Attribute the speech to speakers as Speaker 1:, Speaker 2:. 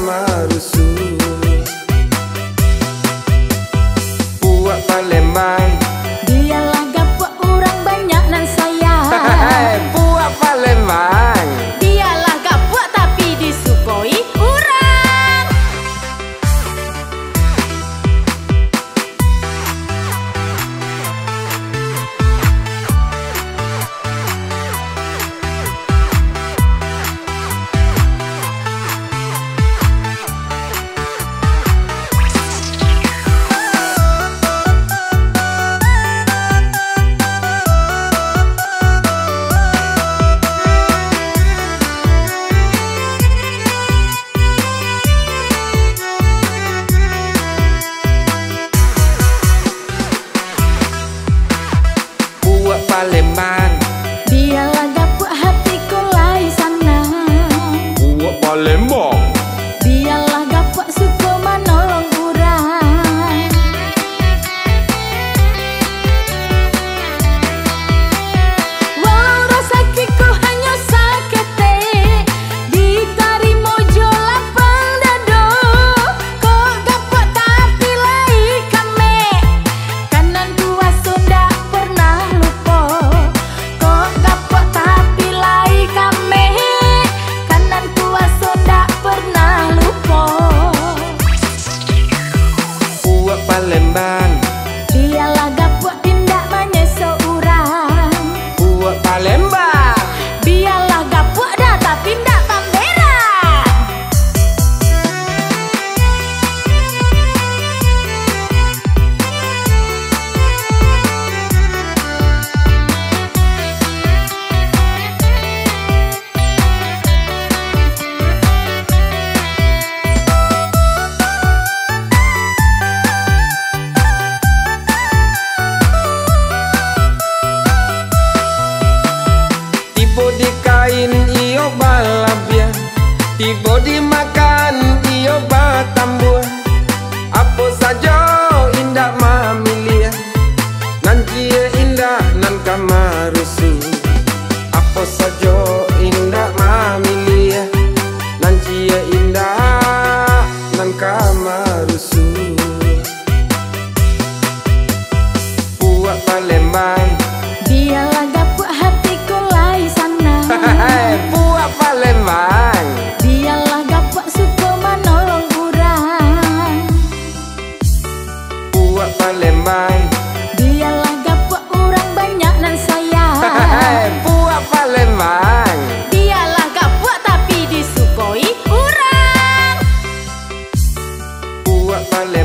Speaker 1: Kamarusu. Puak Palembang,
Speaker 2: dialah gapuak orang banyak nan sayang.
Speaker 1: Puak Palembang,
Speaker 2: dialah gapuak tapi disukoi orang.
Speaker 1: Palembang,
Speaker 2: dialah gapuak hatiku lai sana.
Speaker 1: Puak Palembang,
Speaker 2: dialah gapuak suka menolong orang. Walau rasa kiku hanya sakete, ditarimo jo lapang dado. Kok gapuak tapi lai kame, kanan tua Sunda pernah lupa. Kok gapuak tapi lai kame, kanan tua Sunda pernah lupa.
Speaker 1: Puak Palembang,
Speaker 2: dialah gapuak tindak menyesal orang.
Speaker 1: Puak Palembang,
Speaker 2: Dialah gapuak dah tapi ndak pamberan.
Speaker 1: tiba di kain iyo balabia, tiba di makan iyo batambua. Apa saja indah mamilia, nan cie indah nan Kamarusu. Apa saja indah mamilia, nan cie indah nan Kamarusu. Puak Palembang,
Speaker 2: Dialah gapuak hatiku lai sana.
Speaker 1: Puak Palembang,
Speaker 2: Dialah gapuak suka menolong orang.
Speaker 1: Puak Palembang,
Speaker 2: Dialah gapuak orang banyak nan sayang.
Speaker 1: Puak Palembang,
Speaker 2: Dialah gapuak tapi disukoi orang.
Speaker 1: Puak Palembang.